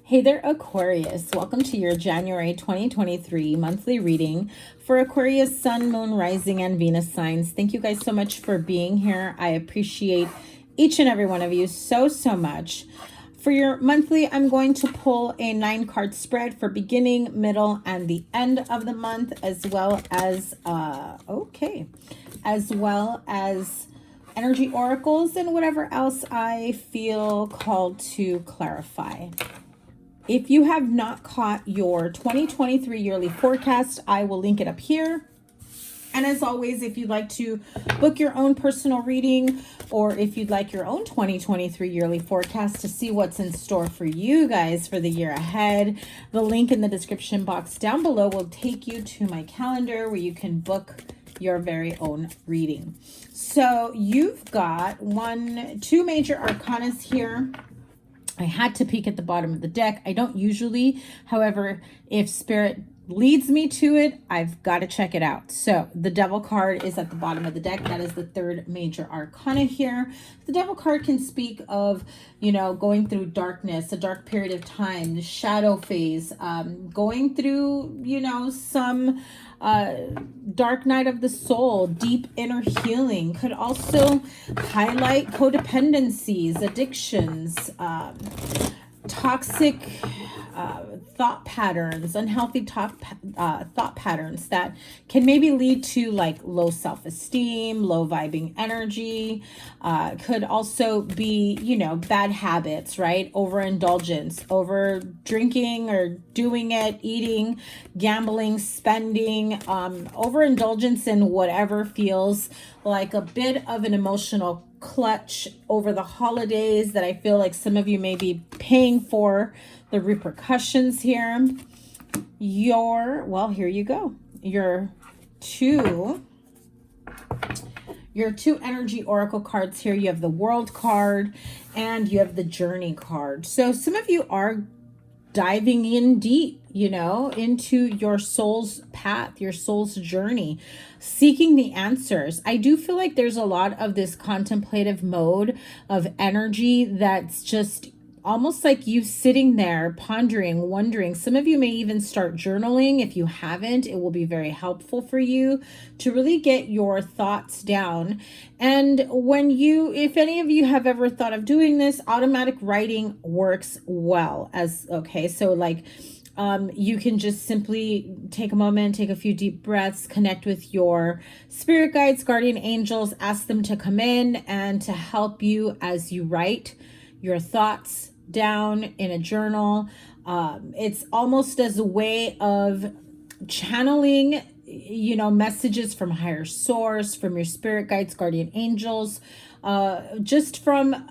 Hey there, Aquarius. Welcome to your January 2023 monthly reading for Aquarius, Sun, Moon, Rising, and Venus signs. Thank you guys so much for being here. I appreciate each and every one of you so much. For your monthly, I'm going to pull a 9-card spread for beginning, middle, and the end of the month, as well as, energy oracles and whatever else I feel called to clarify. If you have not caught your 2023 yearly forecast, I will link it up here. And as always, if you'd like to book your own personal reading, or if you'd like your own 2023 yearly forecast to see what's in store for you guys for the year ahead, the link in the description box down below will take you to my calendar where you can book your very own reading. So you've got two major arcanas here. I had to peek at the bottom of the deck. I don't usually, however, if Spirit leads me to it, I've got to check it out. So the Devil card is at the bottom of the deck. That is the third major arcana here. The Devil card can speak of, going through darkness, a dark period of time, the shadow phase, going through, some dark night of the soul, deep inner healing. Could also highlight codependencies, addictions, toxic thought patterns, unhealthy thought patterns that can maybe lead to like low self-esteem, low vibing energy. Could also be, bad habits, right? Overindulgence, over drinking or doing it, eating, gambling, spending, overindulgence in whatever feels like a bit of an emotional clutch over the holidays that I feel like some of you may be paying for the repercussions here. Here you go. Your two energy oracle cards here. You have the World card and you have the Journey card. So some of you are diving in deep, into your soul's path, your soul's journey, seeking the answers. I do feel like there's a lot of this contemplative mode of energy that's just almost like you sitting there pondering, wondering. Some of you may even start journaling. If you haven't, it will be very helpful for you to really get your thoughts down. And if any of you have ever thought of doing this, automatic writing works well you can just simply take a moment, take a few deep breaths, connect with your spirit guides, guardian angels, ask them to come in and to help you as you write your thoughts down in a journal. It's almost as a way of channeling, messages from higher source, from your spirit guides, guardian angels, just from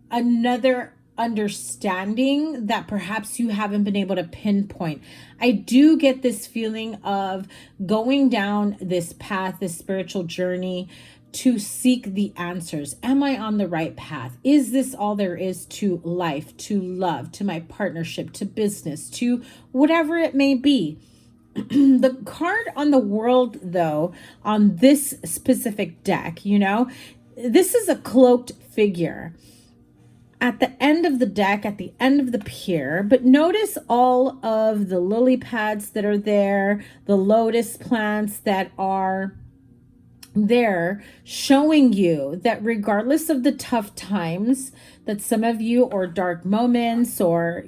another understanding that perhaps you haven't been able to pinpoint. I do get this feeling of going down this path, this spiritual journey, to seek the answers. Am I on the right path? Is this all there is to life, to love, to my partnership, to business, to whatever it may be? The card on the World, though, on this specific deck, this is a cloaked figure at the end of the deck, at the end of the pier. But notice all of the lily pads that are there, the lotus plants that are there, showing you that regardless of the tough times that some of you, or dark moments, or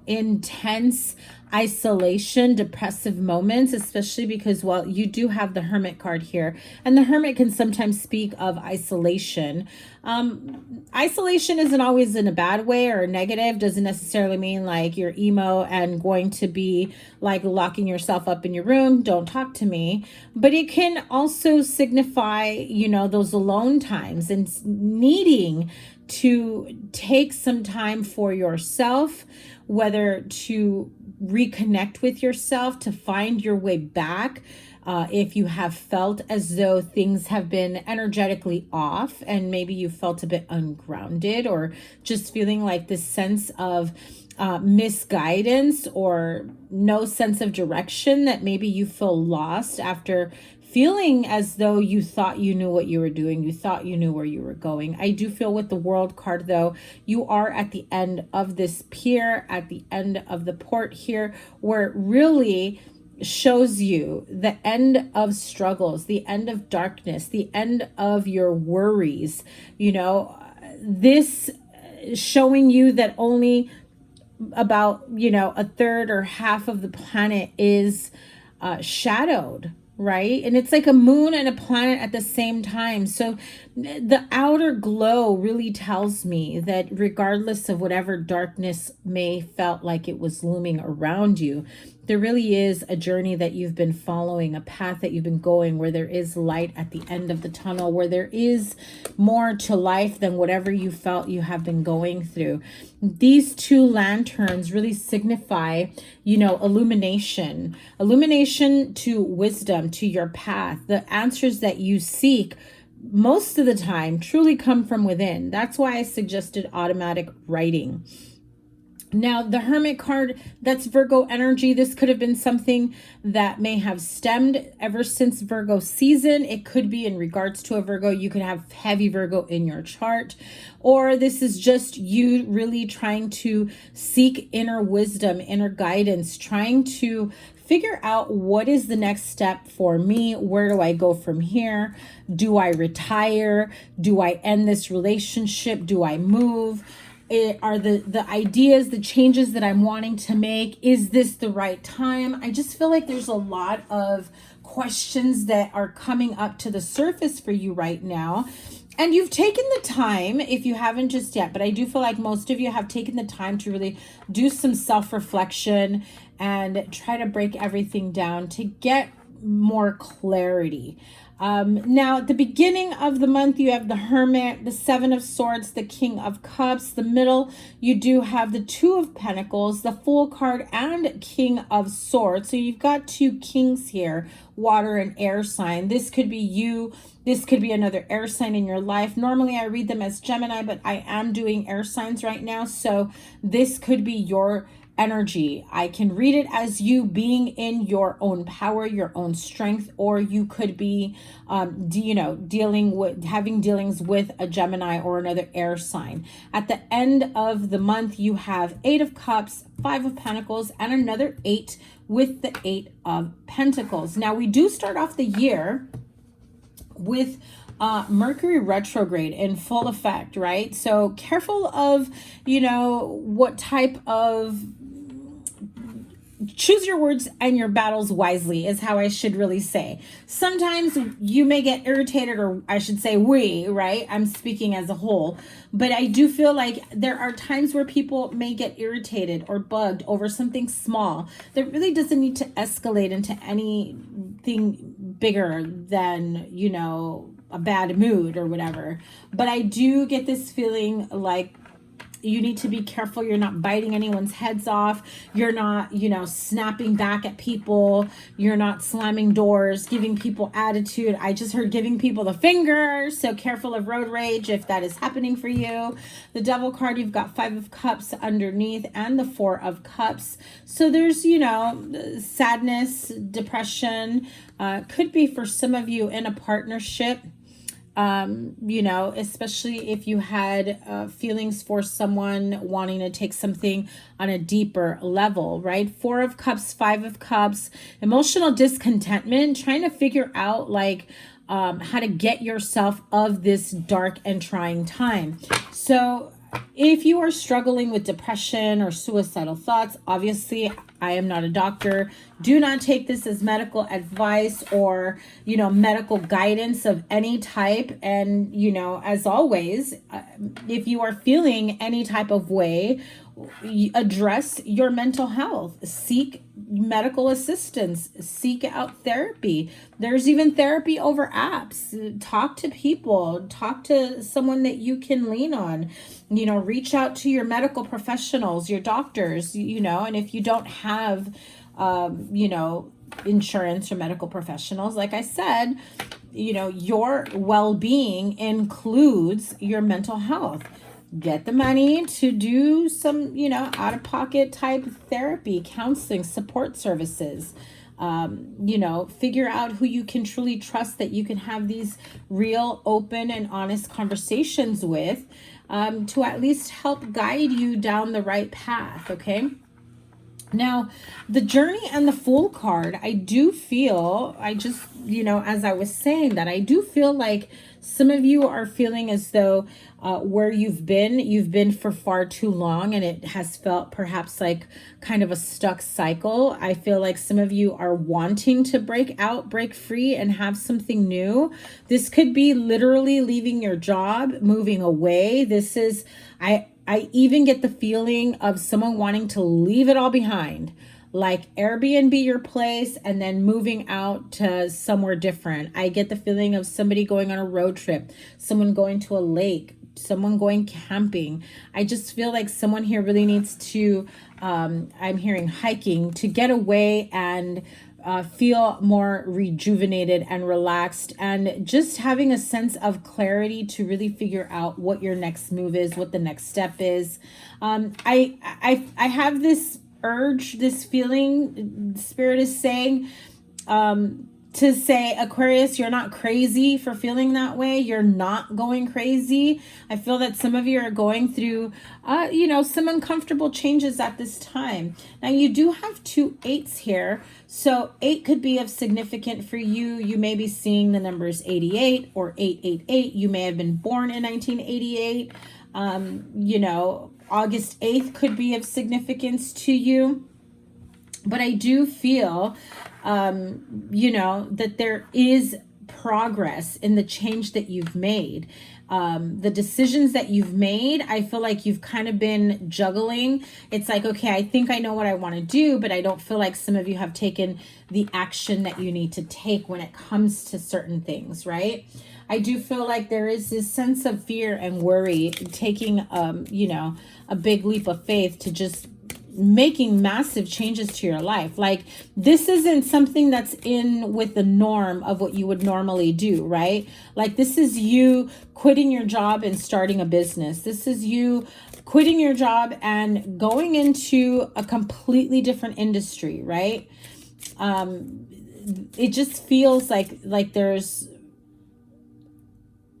intense isolation, depressive moments, especially because, you do have the Hermit card here, and the Hermit can sometimes speak of isolation. Isolation isn't always in a bad way or negative. Doesn't necessarily mean like you're emo and going to be like locking yourself up in your room, don't talk to me. But it can also signify, those alone times and needing to take some time for yourself, whether to reconnect with yourself, to find your way back. If you have felt as though things have been energetically off and maybe you felt a bit ungrounded, or just feeling like this sense of misguidance or no sense of direction, that maybe you feel lost after feeling as though you thought you knew what you were doing. You thought you knew where you were going. I do feel with the World card, though, you are at the end of this pier, at the end of the port here, where it really shows you the end of struggles, the end of darkness, the end of your worries. You know, this showing you that only about, you know, a third or half of the planet is shadowed, right? And it's like a moon and a planet at the same time. So the outer glow really tells me that regardless of whatever darkness may felt like it was looming around you, there really is a journey that you've been following, a path that you've been going, where there is light at the end of the tunnel, where there is more to life than whatever you felt you have been going through. These two lanterns really signify, you know, illumination to wisdom, to your path. The answers that you seek most of the time truly come from within. That's why I suggested automatic writing. Now, the Hermit card, that's Virgo energy. This could have been something that may have stemmed ever since Virgo season. It could be in regards to a Virgo. You could have heavy Virgo in your chart. Or this is just you really trying to seek inner wisdom, inner guidance, trying to figure out what is the next step for me. Where do I go from here? Do I retire? Do I end this relationship? Do I move? Are the ideas, the changes that I'm wanting to make, is this the right time? I just feel like there's a lot of questions that are coming up to the surface for you right now. And you've taken the time, if you haven't just yet, but I do feel like most of you have taken the time to really do some self-reflection and try to break everything down to get more clarity. Now, at the beginning of the month, you have the Hermit, the Seven of Swords, the King of Cups. The middle, you do have the Two of Pentacles, the Fool card, and King of Swords. So you've got two kings here, water and air sign. This could be you. This could be another air sign in your life. Normally, I read them as Gemini, but I am doing air signs right now. So this could be your energy. I can read it as you being in your own power, your own strength, or you could be, having dealings with a Gemini or another air sign. At the end of the month, you have Eight of Cups, Five of Pentacles, and another eight with the Eight of Pentacles. Now, we do start off the year with Mercury retrograde in full effect, right? So careful of, what type of, choose your words and your battles wisely is how I should really say. Sometimes you may get irritated, or I should say we, right? I'm speaking as a whole, but I do feel like there are times where people may get irritated or bugged over something small that really doesn't need to escalate into anything bigger than, a bad mood or whatever. But I do get this feeling like you need to be careful. You're not biting anyone's heads off. You're not, snapping back at people. You're not slamming doors, giving people attitude. I just heard giving people the finger. So careful of road rage if that is happening for you. The Devil card, you've got Five of Cups underneath and the Four of Cups. So there's, sadness, depression, could be for some of you in a partnership. Especially if you had feelings for someone wanting to take something on a deeper level, right? Four of Cups, Five of Cups, emotional discontentment, trying to figure out how to get yourself of this dark and trying time. So if you are struggling with depression or suicidal thoughts, obviously I am not a doctor. Do not take this as medical advice or, medical guidance of any type. And, as always, if you are feeling any type of way, address your mental health, seek medical assistance, seek out therapy. There's even therapy over apps. Talk to people, talk to someone that you can lean on, reach out to your medical professionals, your doctors, and if you don't have, insurance or medical professionals, like I said, your well-being includes your mental health. Get the money to do some, out-of-pocket type therapy, counseling, support services. You know, figure out who you can truly trust, that you can have these real, open, and honest conversations with, to at least help guide you down the right path, okay? Now, the Journey and the Fool card, I do feel, you know, as I was saying that, I do feel like some of you are feeling as though where you've been for far too long, and it has felt perhaps like kind of a stuck cycle. I feel like some of you are wanting to break out, break free, and have something new. This could be literally leaving your job, moving away. This is, I even get the feeling of someone wanting to leave it all behind, like Airbnb your place and then moving out to somewhere different. I get the feeling of somebody going on a road trip, someone going to a lake, someone going camping. I just feel like someone here really needs to, I'm hearing hiking, to get away and feel more rejuvenated and relaxed, and just having a sense of clarity to really figure out what your next move is, what the next step is. I have this urge, this feeling, Spirit is saying, to say, Aquarius, you're not crazy for feeling that way. You're not going crazy. I feel that some of you are going through, you know, some uncomfortable changes at this time. Now, you do have 2 8s here. So 8 could be of significant for you. You may be seeing the numbers 88 or 888. You may have been born in 1988. You know, August 8th could be of significance to you. But I do feel, you know, that there is progress in the change that you've made. The decisions that you've made, I feel like you've kind of been juggling. It's like, okay, I think I know what I want to do, but I don't feel like some of you have taken the action that you need to take when it comes to certain things, right? I do feel like there is this sense of fear and worry, taking, you know, a big leap of faith to just making massive changes to your life. Like, this isn't something that's in with the norm of what you would normally do, right? Like, this is you quitting your job and starting a business. This is you quitting your job and going into a completely different industry, right? It just feels like there's,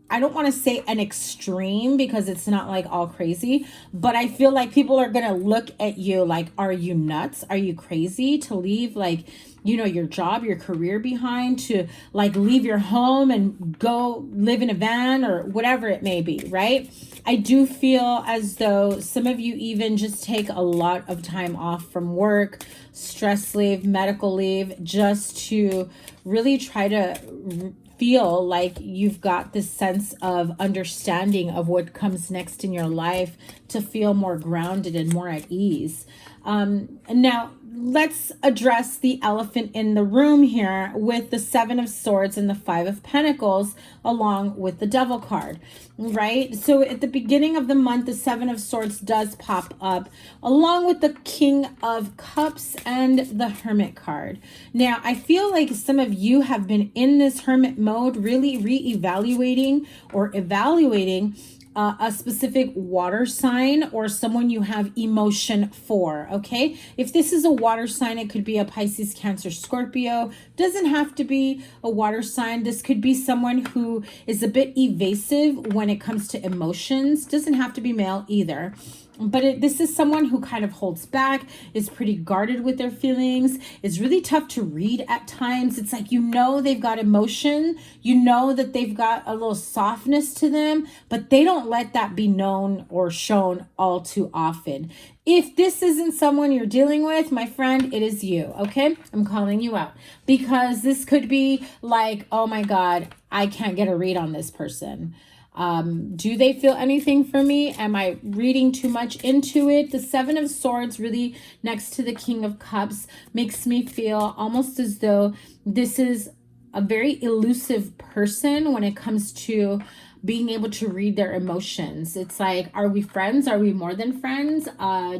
I don't want to say an extreme, because it's not like all crazy, but I feel like people are going to look at you like, are you nuts? Are you crazy to leave, like, you know, your job, your career behind, to like leave your home and go live in a van or whatever it may be, right? I do feel as though some of you even just take a lot of time off from work, stress leave, medical leave, just to really try to feel like you've got this sense of understanding of what comes next in your life, to feel more grounded and more at ease. Now, let's address the elephant in the room here with the 7 of Swords and the 5 of Pentacles, along with the Devil card, right? So at the beginning of the month, the 7 of Swords does pop up, along with the King of Cups and the Hermit card. Now, I feel like some of you have been in this hermit mode, really re-evaluating or evaluating a specific water sign or someone you have emotion for, okay? If this is a water sign, it could be a Pisces, Cancer, Scorpio. Doesn't have to be a water sign. This could be someone who is a bit evasive when it comes to emotions. Doesn't have to be male either. But this is someone who kind of holds back, is pretty guarded with their feelings, is really tough to read at times. It's like, you know, they've got emotion, you know that they've got a little softness to them, but they don't let that be known or shown all too often. If this isn't someone you're dealing with, my friend, it is you, okay? I'm calling you out, because this could be like, oh my God, I can't get a read on this person. Do they feel anything for me? Am I reading too much into it? The 7 of Swords, really next to the King of Cups, makes me feel almost as though this is a very elusive person when it comes to being able to read their emotions. It's like, are we friends? Are we more than friends?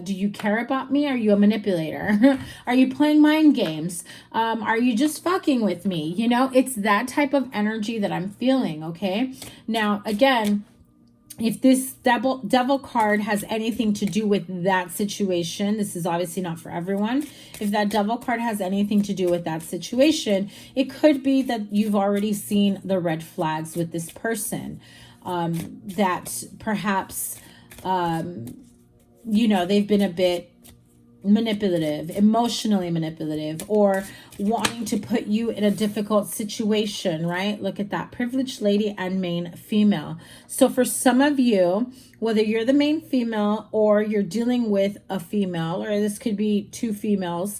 Do you care about me? Are you a manipulator? Are you playing mind games? Are you just fucking with me? You know, it's that type of energy that I'm feeling, okay? Now, again, if this devil card has anything to do with that situation, this is obviously not for everyone. If that devil card has anything to do with that situation, it could be that you've already seen the red flags with this person. That perhaps, you know, they've been a bit manipulative, emotionally manipulative, or wanting to put you in a difficult situation, right? Look at that, privileged lady and main female. So for some of you, whether you're the main female or you're dealing with a female, or this could be two females,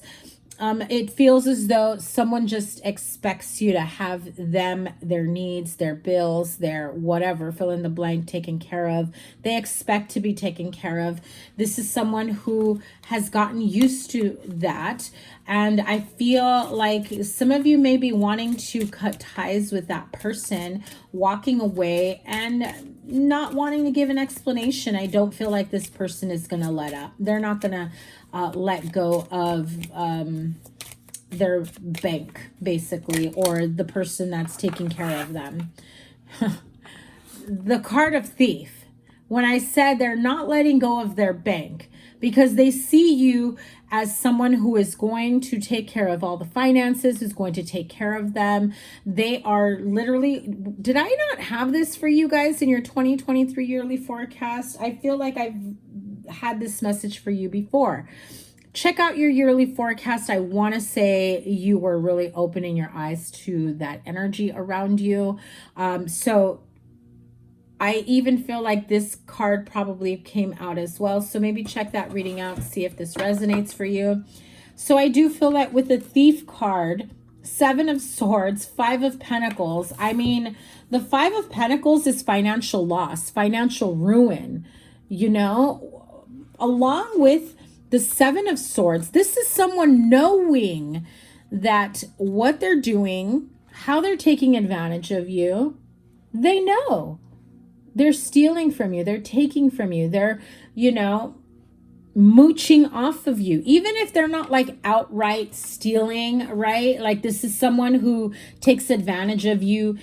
it feels as though someone just expects you to have them, their needs, their bills, their whatever, fill in the blank, taken care of. They expect to be taken care of. This is someone who has gotten used to that. And I feel like some of you may be wanting to cut ties with that person, walking away and not wanting to give an explanation. I don't feel like this person is going to let up. They're not going to let go of their bank, basically, or the person that's taking care of them. The card of thief. When I said they're not letting go of their bank, because they see you as someone who is going to take care of all the finances, who's going to take care of them. They are literally, did I not have this for you guys in your 2023 yearly forecast? I feel like I've had this message for you before. Check out your yearly forecast. I want to say you were really opening your eyes to that energy around you. So I even feel like this card probably came out as well. So maybe check that reading out, see if this resonates for you. So I do feel like with the Thief card, 7 of Swords, 5 of Pentacles. I mean, the 5 of Pentacles is financial loss, financial ruin, you know, along with the 7 of Swords. This is someone knowing that what they're doing, how they're taking advantage of you, they know. They're stealing from you. They're taking from you. They're, you know, mooching off of you. Even if they're not like outright stealing, right? Like this is someone who takes advantage of you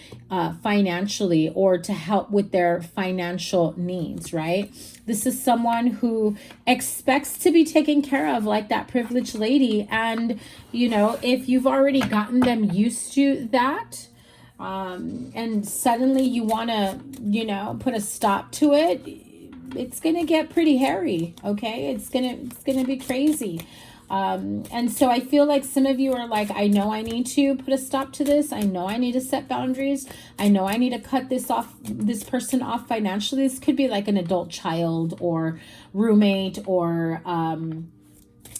financially or to help with their financial needs, right? This is someone who expects to be taken care of, like that privileged lady. And, you know, if you've already gotten them used to that, and suddenly you want to, you know, put a stop to it, it's going to get pretty hairy. Okay. It's going to be crazy. And so I feel like some of you are like, I know I need to put a stop to this. I know I need to set boundaries. I know I need to cut this person off financially. This could be like an adult child or roommate, or,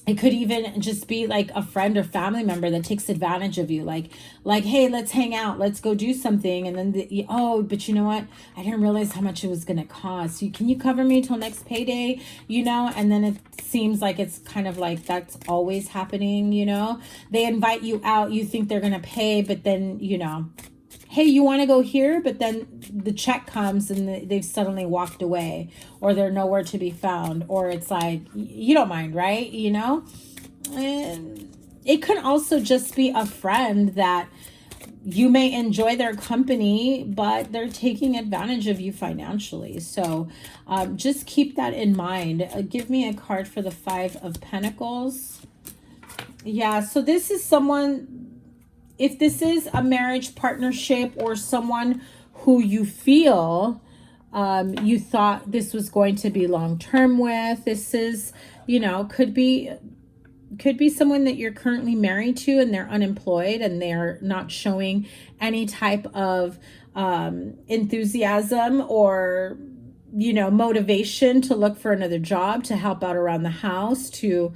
it could even just be like a friend or family member that takes advantage of you. Like, hey, let's hang out. Let's go do something. And then, oh, but you know what? I didn't realize how much it was going to cost. Can you cover me till next payday? You know, and then it seems like it's kind of like that's always happening, you know. They invite you out. You think they're going to pay, but then, you know, hey, you want to go here? But then the check comes and they've suddenly walked away, or they're nowhere to be found, or it's like, you don't mind, right? You know, and it could also just be a friend that you may enjoy their company, but they're taking advantage of you financially. So just keep that in mind. Give me a card for the 5 of Pentacles. Yeah, so this is someone, if this is a marriage partnership or someone who you feel you thought this was going to be long-term with, this is, you know, could be someone that you're currently married to and they're unemployed and they're not showing any type of enthusiasm or, you know, motivation to look for another job, to help out around the house, to,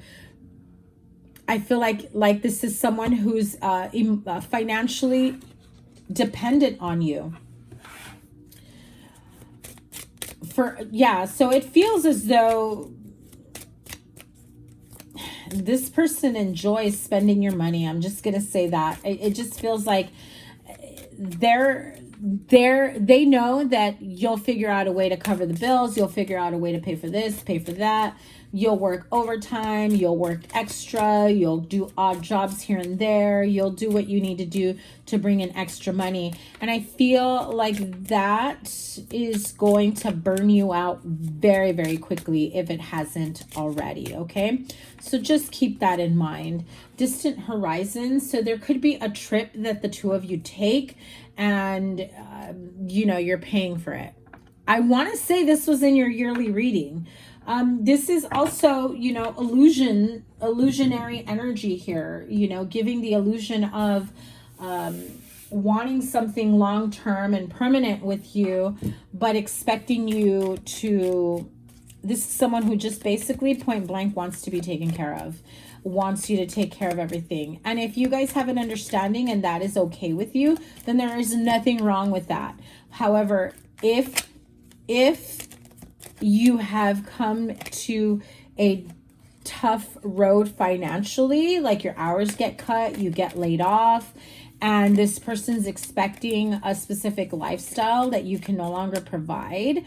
I feel like this is someone who's financially dependent on you. So it feels as though this person enjoys spending your money. I'm just going to say that. It just feels like they know that you'll figure out a way to cover the bills. You'll figure out a way to pay for this, pay for that. You'll work overtime, you'll work extra, you'll do odd jobs here and there, you'll do what you need to do to bring in extra money. And I feel like that is going to burn you out very, very quickly if it hasn't already, okay? So just keep that in mind. Distant horizons. So there could be a trip that the two of you take and, you know, you're paying for it. I want to say this was in your yearly reading. This is also, you know, illusionary energy here, you know, giving the illusion of wanting something long-term and permanent with you, but expecting you to, this is someone who just basically point blank wants to be taken care of, wants you to take care of everything. And if you guys have an understanding and that is okay with you, then there is nothing wrong with that. However, if you have come to a tough road financially, like your hours get cut, you get laid off, and this person's expecting a specific lifestyle that you can no longer provide,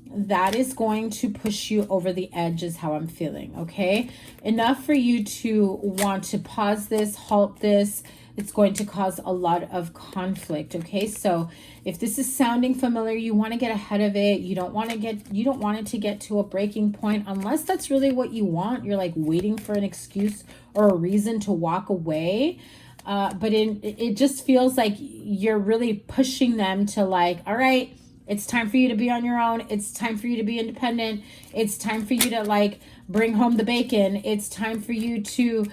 that is going to push you over the edge is how I'm feeling, okay? Enough for you to want to pause this, halt this. It's going to cause a lot of conflict, okay? So if this is sounding familiar, you want to get ahead of it. You don't want it to get to a breaking point unless that's really what you want. You're like waiting for an excuse or a reason to walk away. But it just feels like you're really pushing them to like, all right, it's time for you to be on your own. It's time for you to be independent. It's time for you to like bring home the bacon. It's time for you to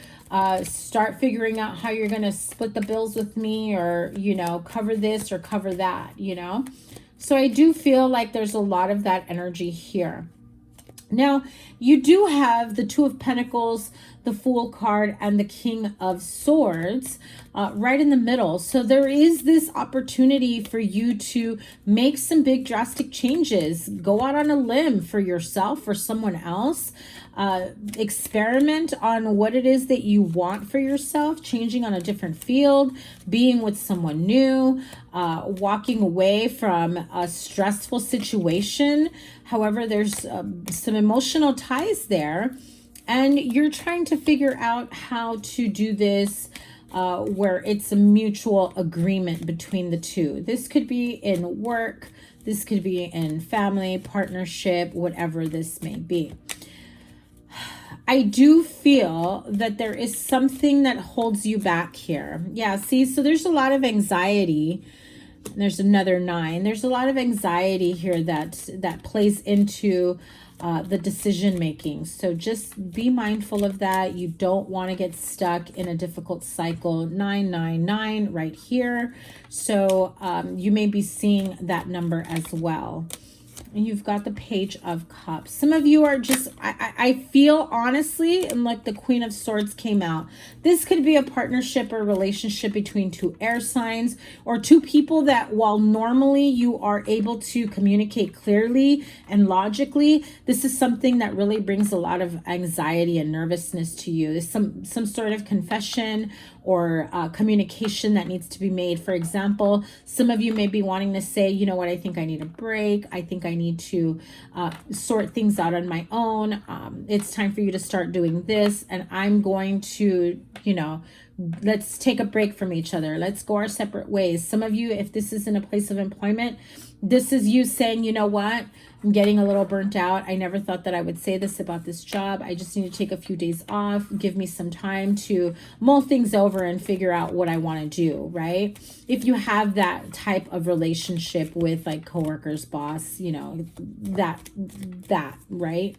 start figuring out how you're going to split the bills with me, or, you know, cover this or cover that, you know? So I do feel like there's a lot of that energy here. Now, you do have the Two of Pentacles, the Fool card, and the King of Swords right in the middle. So there is this opportunity for you to make some big drastic changes. Go out on a limb for yourself or someone else. Experiment on what it is that you want for yourself, changing on a different field, being with someone new, walking away from a stressful situation. However, there's some emotional ties there, and you're trying to figure out how to do this where it's a mutual agreement between the two. This could be in work, this could be in family, partnership, whatever this may be. I do feel that there is something that holds you back here. Yeah, see, so there's a lot of anxiety. There's another 9. There's a lot of anxiety here that plays into the decision making. So just be mindful of that. You don't want to get stuck in a difficult cycle. 999 right here. So you may be seeing that number as well. And you've got the Page of Cups. Some of you are just, I feel honestly, and like the Queen of Swords came out, this could be a partnership or relationship between two air signs or two people that, while normally you are able to communicate clearly and logically, this is something that really brings a lot of anxiety and nervousness to you. There's some sort of confession or communication that needs to be made. For example, some of you may be wanting to say, you know what, I think I need a break. I think I need to sort things out on my own. It's time for you to start doing this. And I'm going to, you know, let's take a break from each other. Let's go our separate ways. Some of you, if this is in a place of employment, this is you saying, you know what, I'm getting a little burnt out. I never thought that I would say this about this job. I just need to take a few days off. Give me some time to mull things over and figure out what I want to do, right? If you have that type of relationship with like coworkers, boss, you know, that, right?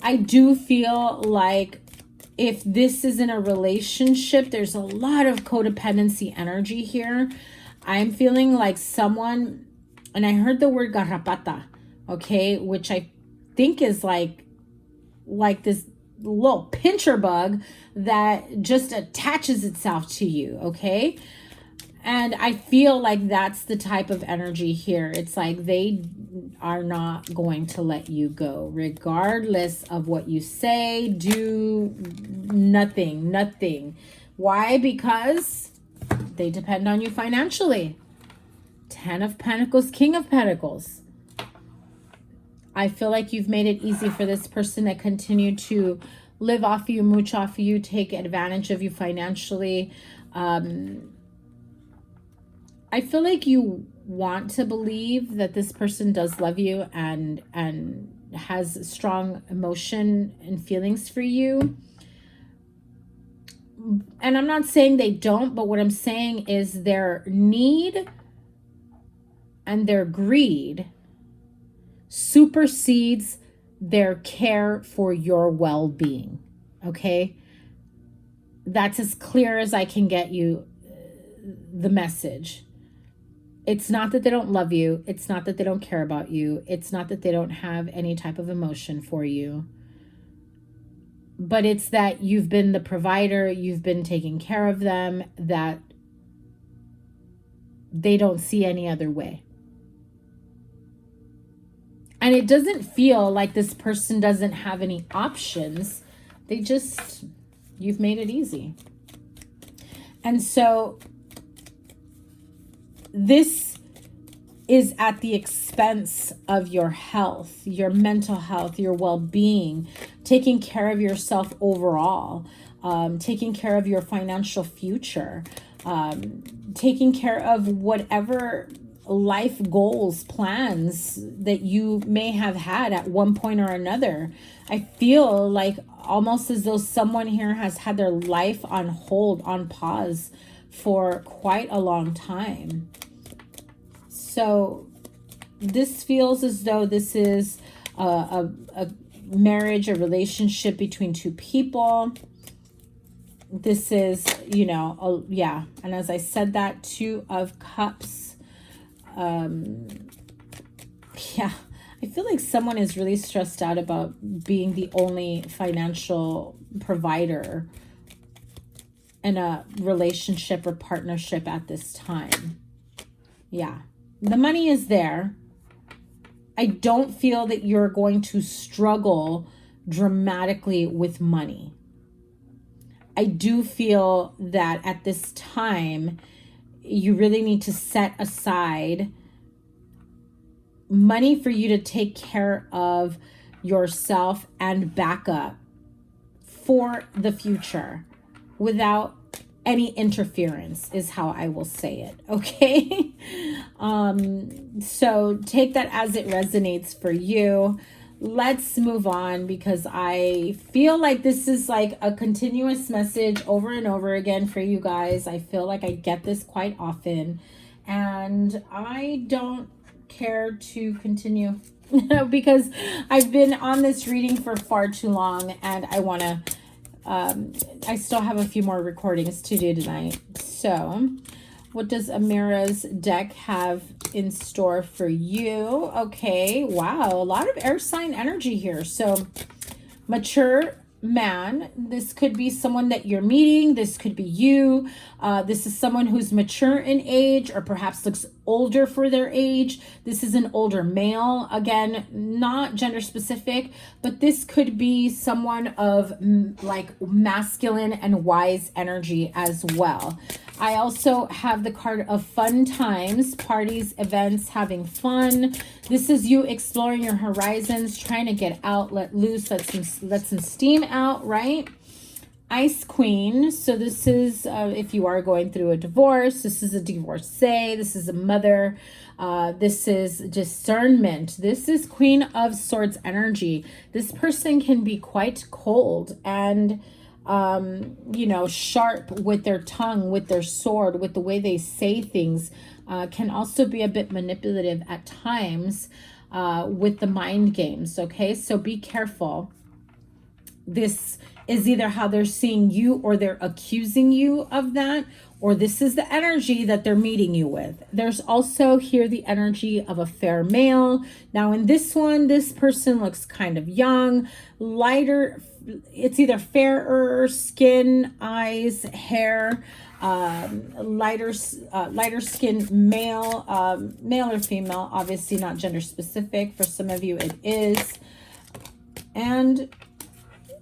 I do feel like if this is in a relationship, there's a lot of codependency energy here. I'm feeling like someone, and I heard the word garrapata, okay, which I think is like this little pincher bug that just attaches itself to you, okay? And I feel like that's the type of energy here. It's like they are not going to let you go, regardless of what you say, do, nothing. Why? Because they depend on you financially. 10 of Pentacles, King of Pentacles. I feel like you've made it easy for this person to continue to live off you, mooch off of you, take advantage of you financially. I feel like you want to believe that this person does love you and has strong emotion and feelings for you. And I'm not saying they don't, but what I'm saying is their need and their greed supersedes their care for your well-being. Okay? That's as clear as I can get you the message. It's not that they don't love you. It's not that they don't care about you. It's not that they don't have any type of emotion for you. But it's that you've been the provider, you've been taking care of them, that they don't see any other way. And it doesn't feel like this person doesn't have any options. They just, you've made it easy. And so this is at the expense of your health, your mental health, your well-being, taking care of yourself overall, taking care of your financial future, taking care of whatever life goals, plans that you may have had at one point or another. I feel like almost as though someone here has had their life on hold, on pause for quite a long time. So this feels as though this is a marriage, a relationship between two people. This is, you know, yeah. And as I said that, 2 of Cups. Yeah, I feel like someone is really stressed out about being the only financial provider in a relationship or partnership at this time. Yeah, the money is there. I don't feel that you're going to struggle dramatically with money. I do feel that at this time, you really need to set aside money for you to take care of yourself and backup for the future without any interference, is how I will say it. Okay. So take that as it resonates for you. Let's move on, because I feel like this is like a continuous message over and over again for you guys. I feel like I get this quite often, and I don't care to continue because I've been on this reading for far too long, and I want to I still have a few more recordings to do tonight. So what does Amira's deck have in store for you? Okay, wow, a lot of air sign energy here. So mature man, this could be someone that you're meeting. This could be you. This is someone who's mature in age, or perhaps looks older for their age. This is an older male. Again, not gender specific, but this could be someone of like masculine and wise energy as well. I also have the card of fun times, parties, events, having fun. This is you exploring your horizons, trying to get out, let loose, let some steam out, right? Ice Queen. So this is if you are going through a divorce, this is a divorcee, this is a mother, this is discernment. This is Queen of Swords energy. This person can be quite cold and you know, sharp with their tongue, with their sword, with the way they say things, can also be a bit manipulative at times with the mind games. Okay, so be careful. This is either how they're seeing you, or they're accusing you of that, or this is the energy that they're meeting you with. There's also here the energy of a fair male. Now in this one, this person looks kind of young, lighter. It's either fairer skin, eyes, hair, lighter skin male, male or female, obviously not gender specific. For some of you it is. And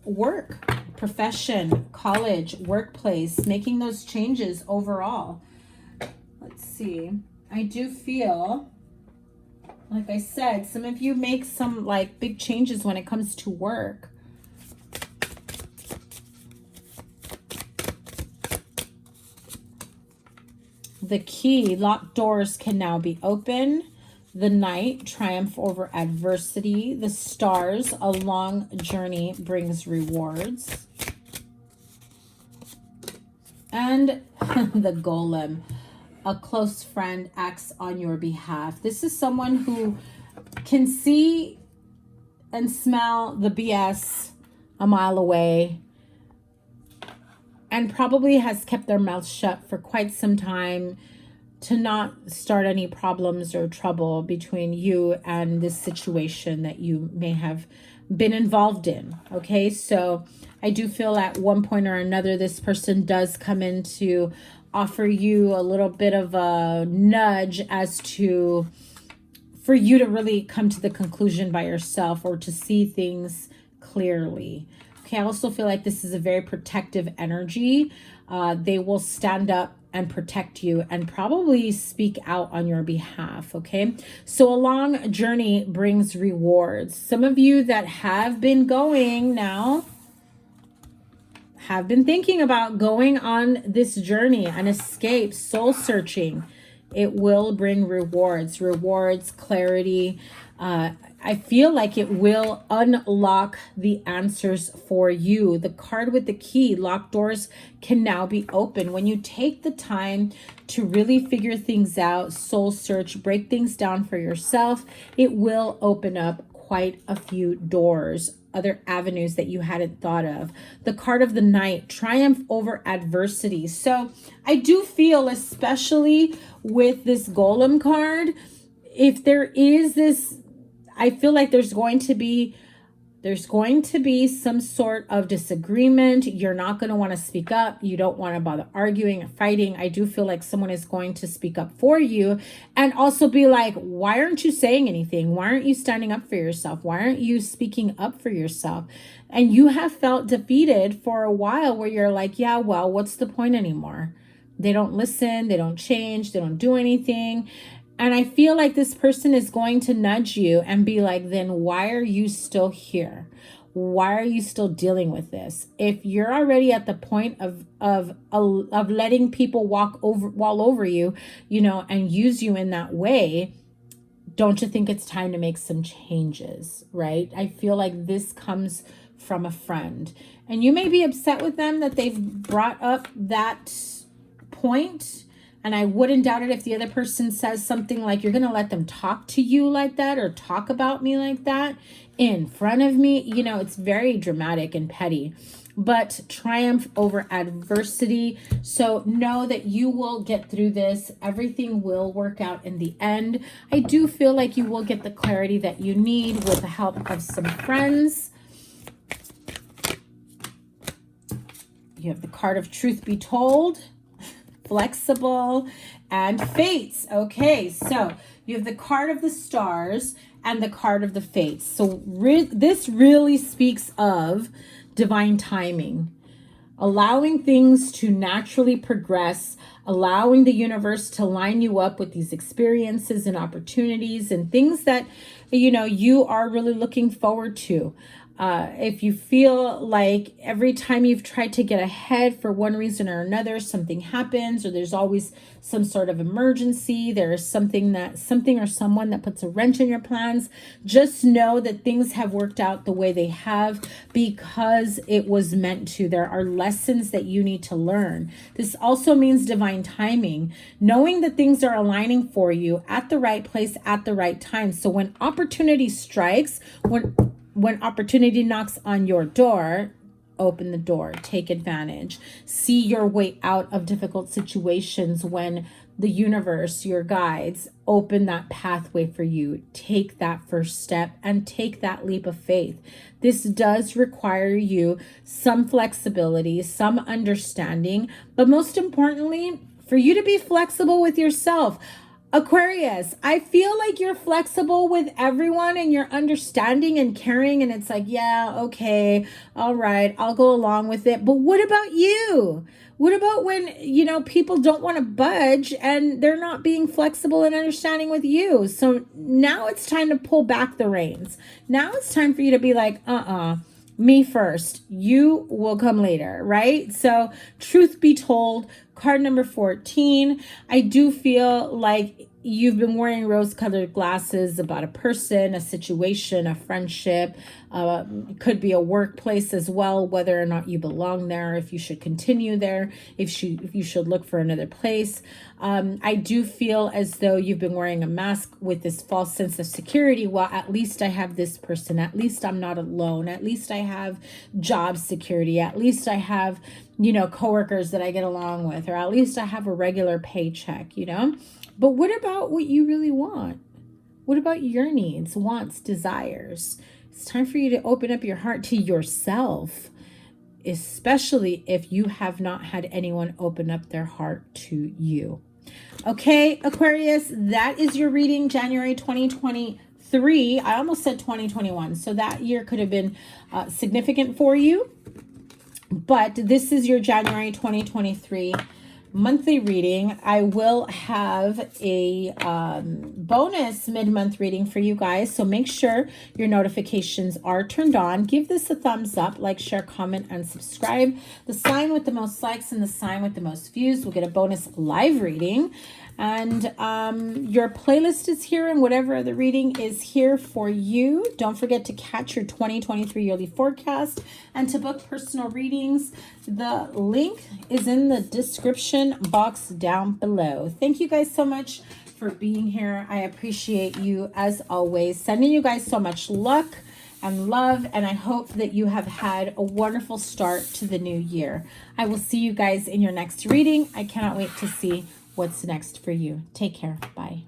work, profession, college, workplace, making those changes overall. Let's see. I do feel Like I said, some of you make some like big changes when it comes to work. The key, locked doors can now be open. The Knight, triumph over adversity. The Stars, a long journey brings rewards. And the Golem, a close friend acts on your behalf. This is someone who can see and smell the BS a mile away, and probably has kept their mouth shut for quite some time to not start any problems or trouble between you and this situation that you may have been involved in. Okay, so I do feel at one point or another, this person does come in to offer you a little bit of a nudge as to, for you to really come to the conclusion by yourself or to see things clearly. Okay, I also feel like this is a very protective energy. They will stand up and protect you and probably speak out on your behalf. Okay, so a long journey brings rewards. Some of you that have been going now have been thinking about going on this journey, an escape, soul searching. It will bring rewards, clarity. I feel like it will unlock the answers for you. The card with the key, locked doors can now be open. When you take the time to really figure things out, soul search, break things down for yourself, it will open up quite a few doors, other avenues that you hadn't thought of. The card of the Knight, triumph over adversity. So I do feel, especially with this Golem card, if there is this, I feel like there's going to be some sort of disagreement. You're not going to want to speak up. You don't want to bother arguing or fighting. I do feel like someone is going to speak up for you and also be like, why aren't you saying anything? Why aren't you standing up for yourself? Why aren't you speaking up for yourself? And you have felt defeated for a while where you're like, yeah, well, what's the point anymore? They don't listen. They don't change. They don't do anything. And I feel like this person is going to nudge you and be like, then why are you still here? Why are you still dealing with this? If you're already at the point of letting people walk all over you, you know, and use you in that way, don't you think it's time to make some changes, right? I feel like this comes from a friend. And you may be upset with them that they've brought up that point. And I wouldn't doubt it if the other person says something like, you're going to let them talk to you like that or talk about me like that in front of me. You know, it's very dramatic and petty, but triumph over adversity. So know that you will get through this. Everything will work out in the end. I do feel like you will get the clarity that you need with the help of some friends. You have the card of truth be told, flexible, and fates. Okay, so you have the card of the stars and the card of the fates. So this really speaks of divine timing, allowing things to naturally progress, allowing the universe to line you up with these experiences and opportunities and things that, you know, you are really looking forward to. If you feel like every time you've tried to get ahead for one reason or another, something happens, or there's always some sort of emergency, there's something or someone that puts a wrench in your plans, just know that things have worked out the way they have because it was meant to. There are lessons that you need to learn. This also means divine timing, knowing that things are aligning for you at the right place at the right time. So when opportunity strikes, when opportunity knocks on your door, open the door, take advantage, see your way out of difficult situations. When the universe, your guides, open that pathway for you, take that first step and take that leap of faith. This does require you some flexibility, some understanding, but most importantly, for you to be flexible with yourself. Aquarius, I feel like you're flexible with everyone and you're understanding and caring, and it's like, yeah, okay, all right, I'll go along with it. But what about you? What about when, you know, people don't want to budge and they're not being flexible and understanding with you? So now it's time to pull back the reins. Now it's time for you to be like, me first, you will come later, right? So truth be told, card number 14, I do feel like you've been wearing rose-colored glasses about a person, a situation, a friendship, could be a workplace as well, whether or not you belong there, if you should continue there, if you should look for another place. I do feel as though you've been wearing a mask with this false sense of security. Well, at least I have this person. At least I'm not alone. At least I have job security. At least I have, you know, coworkers that I get along with, or at least I have a regular paycheck, you know? But what about what you really want? What about your needs, wants, desires? It's time for you to open up your heart to yourself, especially if you have not had anyone open up their heart to you. Okay, Aquarius, that is your reading, January 2023. I almost said 2021. So that year could have been significant for you. But this is your January 2023 monthly reading. I will have a bonus mid-month reading for you guys, so make sure your notifications are turned on. Give this a thumbs up, like, share, comment, and subscribe. The sign with the most likes and the sign with the most views will get a bonus live reading. And your playlist is here, and whatever other reading is here for you. Don't forget to catch your 2023 yearly forecast and to book personal readings. The link is in the description box down below. Thank you guys so much for being here. I appreciate you as always. Sending you guys so much luck and love, and I hope that you have had a wonderful start to the new year. I will see you guys in your next reading. I cannot wait to see what's next for you. Take care. Bye.